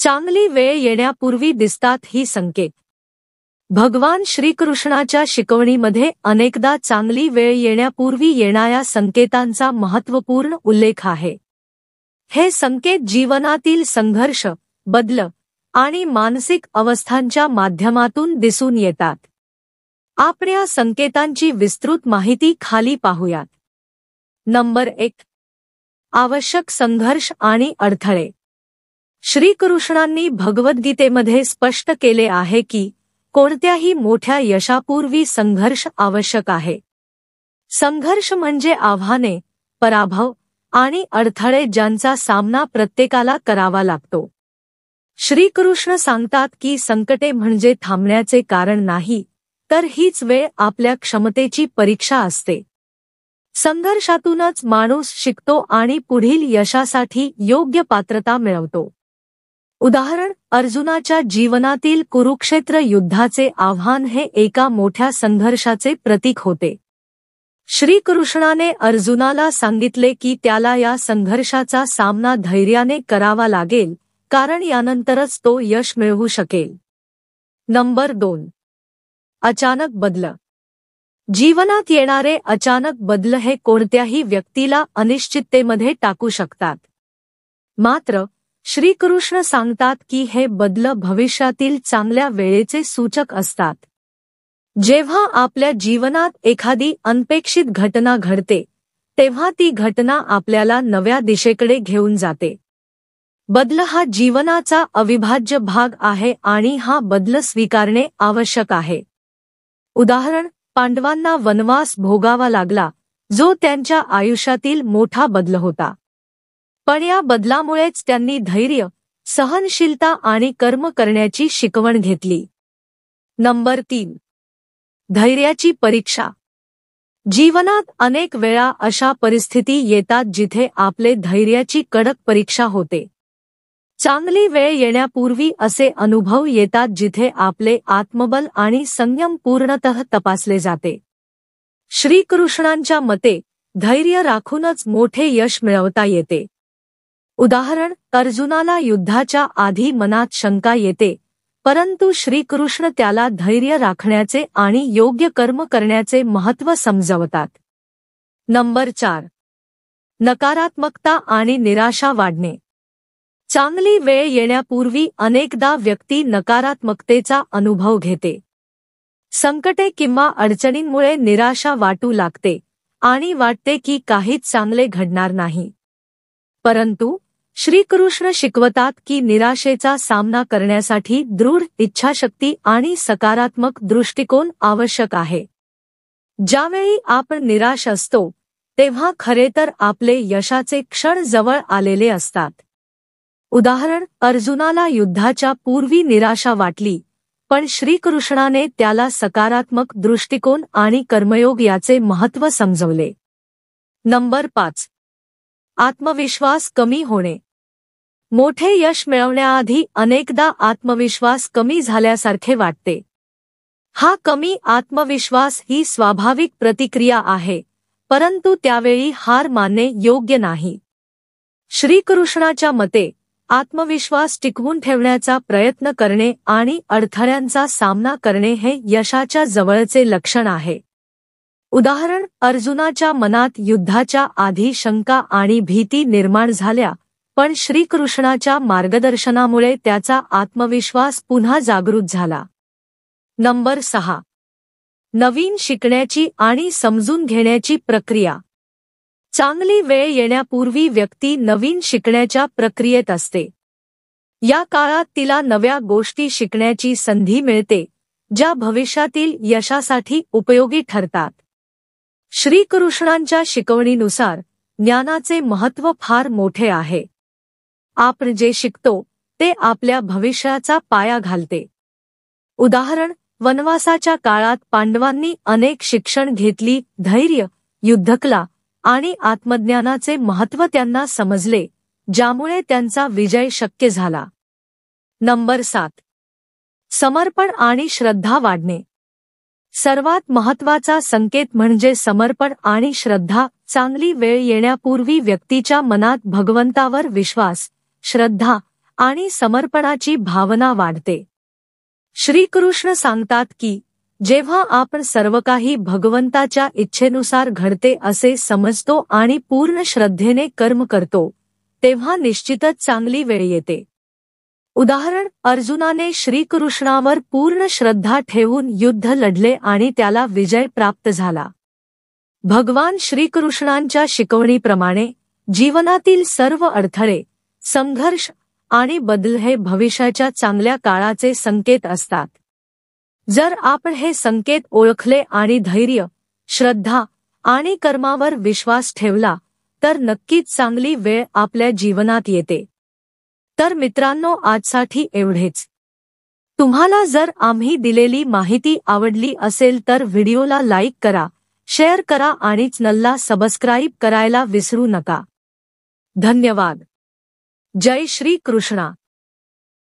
चांगली वेळ येण्यापूर्वी दिसतात ही संकेत. भगवान श्रीकृष्णाच्या शिकवणीमध्ये अनेकदा चांगली वेळ येण्यापूर्वी येणाऱ्या संकेतांचा महत्त्वपूर्ण उल्लेख आहे. हे संकेत जीवनातील संघर्ष, बदल आणि मानसिक अवस्थांच्या माध्यमातून दिसून येतात. आपण या संकेतांची विस्तृत माहिती खाली पाहूयात. नंबर 1. आवश्यक संघर्ष आणि अडथळे. श्रीकृष्णांनी भगवद्गीतेमध्ये स्पष्ट केले आहे की कोणत्याही मोठ्या यशापूर्वी संघर्ष आवश्यक आहे. संघर्ष म्हणजे आव्हाने, पराभव आणि अडथळे ज्यांचा सामना प्रत्येकाला करावा लागतो. श्रीकृष्ण सांगतात की संकटे म्हणजे थांबण्याचे कारण नाही, तर हीच वेळ आपल्या क्षमतेची परीक्षा असते. संघर्षातूनच माणूस शिकतो आणि पुढील यशासाठी योग्य पात्रता मिळवतो. उदाहरण, अर्जुनाच्या जीवनातील कुरुक्षेत्र युद्धाचे आव्हान हे एका मोठ्या संघर्षाचे प्रतीक होते. श्रीकृष्णाने अर्जुनाला सांगितले की त्याला या संघर्षाचा सामना धैर्याने करावा लागेल, कारण यानंतरच तो यश मिळवू शकेल. नंबर 2. अचानक बदल. जीवनात येणारे अचानक बदल हे कोणत्याही व्यक्तीला अनिश्चिततेमध्ये टाकू शकतात. मात्र श्रीकृष्ण सांगतात की हे बदल भविष्यातील चांगल्या वेळेचे सूचक असतात. जेव्हा आपल्या जीवनात एखादी अनपेक्षित घटना घडते, तेव्हा ती घटना आपल्याला नव्या दिशेकडे घेऊन जाते. बदल हा जीवनाचा अविभाज्य भाग आहे आणि हा बदल स्वीकारणे आवश्यक आहे. उदाहरण, पांडवांना वनवास भोगावा लागला, जो त्यांच्या आयुष्यातील मोठा बदल होता. पण या बदलामुळेच त्यांनी धैर्य, सहनशीलता आणि कर्म करण्याची शिकवण घेतली. नंबर 3. धैर्याची परीक्षा. जीवनात अनेक वेळा अशा परिस्थिती येतात जिथे आपले धैर्याची कडक परीक्षा होते. चांगली वेळ येण्यापूर्वी असे अनुभव येतात जिथे आपले आत्मबल आणि संयम पूर्णतः तपासले जाते. श्रीकृष्णांच्या मते धैर्य राखूनच मोठे यश मिळवता येते. उदाहरण, अर्जुनाला युद्धाच्या आधी मनात शंका येते, परंतु श्रीकृष्ण त्याला धैर्य राखण्याचे आणि योग्य कर्म करण्याचे महत्त्व समजवतात. नंबर 4. नकारात्मकता आणि निराशा वाढणे. चांगली वेळ येण्यापूर्वी अनेकदा व्यक्ती नकारात्मकतेचा अनुभव घेते. संकटे किंवा अडचणींमुळे निराशा वाटू लागते आणि वाटते की काहीच चांगले घडणार नाही. परंतु श्रीकृष्ण शिकवतात की निराशेचा सामना करण्यासाठी दृढ इच्छाशक्ती आणि सकारात्मक दृष्टिकोन आवश्यक आहे. ज्यावेळी आपण निराश असतो, तेव्हा खरे तर आपले यशाचे क्षण जवळ आलेले असतात. उदाहरण, अर्जुनाला युद्धाच्या पूर्वी निराशा वाटली, पण श्रीकृष्णाने त्याला सकारात्मक दृष्टिकोन आणि कर्मयोग याचे महत्त्व समजवले. नंबर 5. आत्मविश्वास कमी होणे. मोठे यश मिळवण्याआधी अनेकदा आत्मविश्वास कमी झाल्यासारखे वाटते. हा कमी आत्मविश्वास ही स्वाभाविक प्रतिक्रिया आहे, परंतु त्यावेळी हार मानणे योग्य नाही. श्रीकृष्णाच्या मते आत्मविश्वास टिकवून ठेवण्याचा प्रयत्न करणे आणि अडथळ्यांचा सामना करणे हे यशाच्या जवळचे लक्षण आहे. उदाहरण, अर्जुनाच्या मनात युद्धाच्या आधी शंका आणि भीती निर्माण झाल्या, पण श्रीकृष्णाच्या मार्गदर्शनामुळे त्याचा आत्मविश्वास पुन्हा जागृत झाला. नंबर 6. नवीन शिकण्याची आणि समजून घेण्याची प्रक्रिया. चांगली वेळ येण्यापूर्वी व्यक्ती नवीन शिकण्याच्या प्रक्रियेत असते. या काळात तिला नव्या गोष्टी शिकण्याची संधी मिळते, ज्या भविष्यातील यशासाठी उपयोगी ठरतात. श्रीकृष्णांच्या शिकवणीनुसार ज्ञानाचे महत्त्व फार मोठे आहे. आपण जे शिकतो ते आपल्या भविष्याचा पाया घालते. उदाहरण, वनवासाच्या काळात पांडवांनी अनेक शिक्षण घेतली, धैर्य, युद्धकला आणि आत्मज्ञानाचे महत्त्व त्यांना समजले, ज्यामुळे त्यांचा विजय शक्य झाला. नंबर 7. समर्पण आणि श्रद्धा वाढणे. सर्वात महत्त्वाचा संकेत म्हणजे समर्पण आणि श्रद्धा. चांगली वेळ येण्यापूर्वी व्यक्तीच्या मनात भगवंतावर विश्वास, श्रद्धा आणि समर्पणाची भावना वाढते। श्रीकृष्ण सांगतात की जेव्हा आपण सर्व काही भगवंताच्या इच्छेनुसार घडते असे समजतो आणि पूर्ण श्रद्धेने कर्म करतो, तेव्हा निश्चितच चांगली वेळ येते। उदाहरण, अर्जुनाने श्रीकृष्णावर पूर्ण श्रद्धा ठेवून युद्ध लढले आणि त्याला विजय प्राप्त झाला। भगवान श्रीकृष्णांच्या शिकवणीप्रमाणे जीवनातील सर्व अडथळे, संघर्ष आणि बदल हे भविष्याच्या चांगल्या काळाचे संकेत असतात। जर आपण हे संकेत ओळखले आणि धैर्य, श्रद्धा आणि कर्मावर विश्वास ठेवला, तर नक्कीच चांगली वेळ आपल्या जीवनात येते। तर मित्रांनो, आजसाठी एवढेच। तुम्हाला जर आम्ही दिलेली माहिती आवडली असेल तर व्हिडिओला लाईक करा, शेअर करा आणि चॅनलला सबस्क्राईब करायला विसरू नका। धन्यवाद। जय श्री कृष्णा।